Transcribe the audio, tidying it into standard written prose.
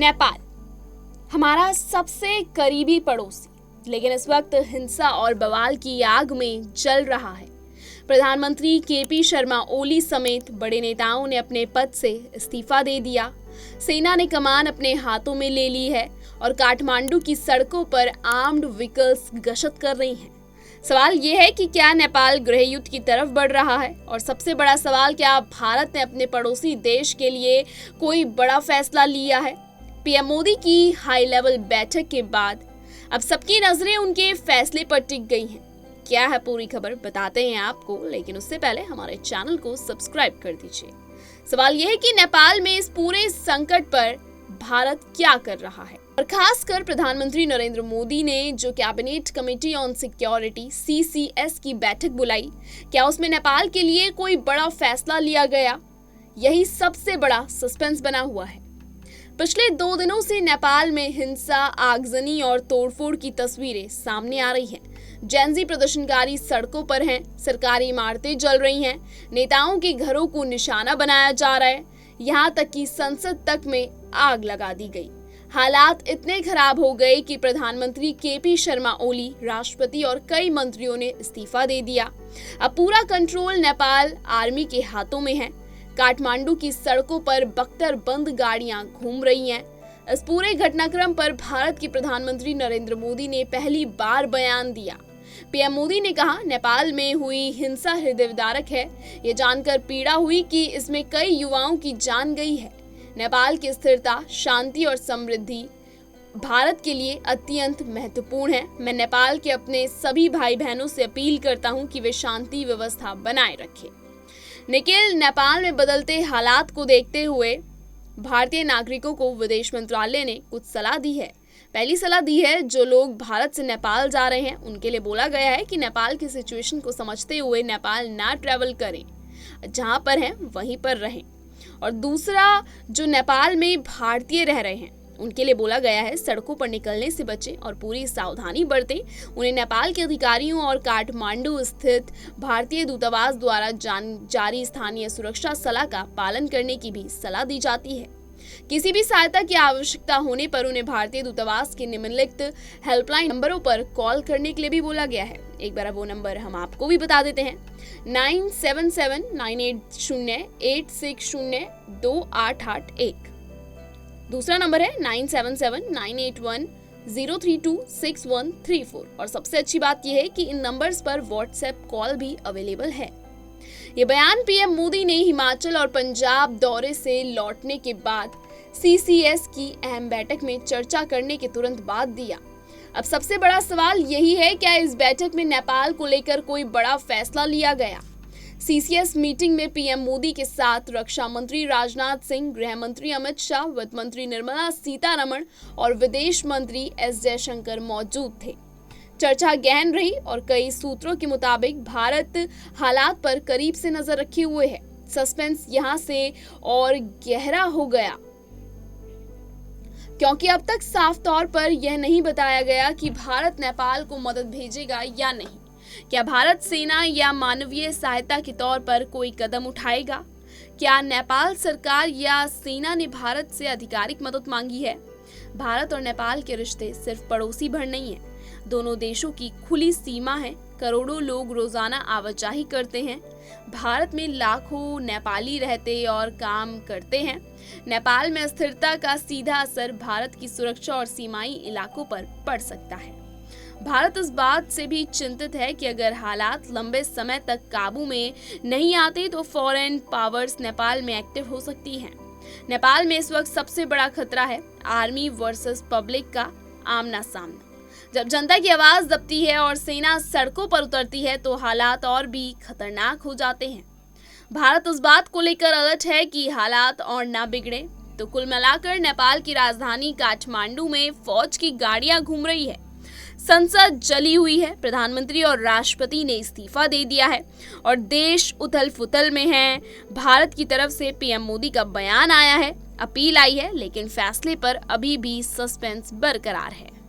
नेपाल हमारा सबसे करीबी पड़ोसी, लेकिन इस वक्त हिंसा और बवाल की आग में जल रहा है। प्रधानमंत्री केपी शर्मा ओली समेत बड़े नेताओं ने अपने पद से इस्तीफा दे दिया। सेना ने कमान अपने हाथों में ले ली है और काठमांडू की सड़कों पर आर्म्ड व्हीकल्स गश्त कर रही हैं। सवाल ये है कि क्या नेपाल गृह युद्ध की तरफ बढ़ रहा है? और सबसे बड़ा सवाल, क्या भारत ने अपने पड़ोसी देश के लिए कोई बड़ा फैसला लिया है? पीएम मोदी की हाई लेवल बैठक के बाद अब सबकी नजरें उनके फैसले पर टिक गई हैं। क्या है पूरी खबर, बताते हैं आपको, लेकिन उससे पहले हमारे चैनल को सब्सक्राइब कर दीजिए। सवाल यह है कि नेपाल में इस पूरे संकट पर भारत क्या कर रहा है, और खासकर प्रधानमंत्री नरेंद्र मोदी ने जो cabinet committee on security CCS की बैठक बुलाई, क्या उसमें नेपाल के लिए कोई बड़ा फैसला लिया गया? यही सबसे बड़ा सस्पेंस बना हुआ है। पिछले 2 दिनों से नेपाल में हिंसा, आगजनी और तोड़फोड़ की तस्वीरें सामने आ रही हैं। जेनजी प्रदर्शनकारी सड़कों पर हैं, सरकारी इमारतें जल रही हैं, नेताओं के घरों को निशाना बनाया जा रहा है, यहाँ तक कि संसद तक में आग लगा दी गई। हालात इतने खराब हो गए कि प्रधानमंत्री केपी शर्मा ओली, राष्ट्रपति और कई मंत्रियों ने इस्तीफा दे दिया। अब पूरा कंट्रोल नेपाल आर्मी के हाथों में है। काठमांडू की सड़कों पर बख्तर बंद गाड़ियां घूम रही हैं। इस पूरे घटनाक्रम पर भारत के प्रधानमंत्री नरेंद्र मोदी ने पहली बार बयान दिया। पीएम मोदी ने कहा, नेपाल में हुई हिंसा हृदय विदारक है। ये जानकर पीड़ा हुई कि इसमें कई युवाओं की जान गई है। नेपाल की स्थिरता, शांति और समृद्धि भारत के लिए अत्यंत महत्वपूर्ण है। मैं नेपाल के अपने सभी भाई बहनों से अपील करता हूं कि वे शांति व्यवस्था बनाए रखें। निखिल, नेपाल में बदलते हालात को देखते हुए भारतीय नागरिकों को विदेश मंत्रालय ने कुछ सलाह दी है। पहली सलाह दी है, जो लोग भारत से नेपाल जा रहे हैं उनके लिए बोला गया है कि नेपाल की सिचुएशन को समझते हुए नेपाल ना ट्रैवल करें, जहां पर हैं वहीं पर रहें। और दूसरा, जो नेपाल में भारतीय रह रहे हैं उनके लिए बोला गया है, सड़कों पर निकलने से बचें और पूरी सावधानी बरतें। उन्हें नेपाल के अधिकारियों और काठमांडू स्थित भारतीय दूतावास द्वारा जारी स्थानीय सुरक्षा सलाह का पालन करने की भी सलाह दी जाती है। किसी भी सहायता की आवश्यकता होने पर उन्हें भारतीय दूतावास के निम्नलिखित हेल्पलाइन नंबरों पर कॉल करने के लिए भी बोला गया है। एक बार वो नंबर हम आपको भी बता देते हैं, 97798086028881। दूसरा नंबर है 97798103263134। और सबसे अच्छी बात यह है कि इन नंबर्स पर व्हाट्सएप कॉल भी अवेलेबल है। ये बयान पीएम मोदी ने हिमाचल और पंजाब दौरे से लौटने के बाद CCS की अहम बैठक में चर्चा करने के तुरंत बाद दिया। अब सबसे बड़ा सवाल यही है, क्या इस बैठक में नेपाल को लेकर कोई बड़ा फैसला लिया गया? CCS मीटिंग में पीएम मोदी के साथ रक्षा मंत्री राजनाथ सिंह, गृह मंत्री अमित शाह, वित्त मंत्री निर्मला सीतारमण और विदेश मंत्री S जयशंकर मौजूद थे। चर्चा गहन रही और कई सूत्रों के मुताबिक भारत हालात पर करीब से नजर रखे हुए है। सस्पेंस यहां से और गहरा हो गया, क्योंकि अब तक साफ तौर पर यह नहीं बताया गया कि भारत नेपाल को मदद भेजेगा या नहीं। क्या भारत सेना या मानवीय सहायता के तौर पर कोई कदम उठाएगा? क्या नेपाल सरकार या सेना ने भारत से आधिकारिक मदद मांगी है? भारत और नेपाल के रिश्ते सिर्फ पड़ोसी भर नहीं है, दोनों देशों की खुली सीमा है। करोड़ों लोग रोजाना आवाजाही करते हैं। भारत में लाखों नेपाली रहते और काम करते हैं। नेपाल में अस्थिरता का सीधा असर भारत की सुरक्षा और सीमाई इलाकों पर पड़ सकता है। भारत इस बात से भी चिंतित है कि अगर हालात लंबे समय तक काबू में नहीं आते तो फॉरेन पावर्स नेपाल में एक्टिव हो सकती हैं। नेपाल में इस वक्त सबसे बड़ा खतरा है आर्मी वर्सेस पब्लिक का आमना सामना। जब जनता की आवाज दबती है और सेना सड़कों पर उतरती है तो हालात और भी खतरनाक हो जाते हैं। भारत उस बात को लेकर अलर्ट है कि हालात और ना बिगड़े। तो कुल मिलाकर नेपाल की राजधानी काठमांडू में फौज की गाड़ियां घूम रही है, संसद जली हुई है, प्रधानमंत्री और राष्ट्रपति ने इस्तीफा दे दिया है और देश उथल फुथल में है। भारत की तरफ से पीएम मोदी का बयान आया है, अपील आई है, लेकिन फैसले पर अभी भी सस्पेंस बरकरार है।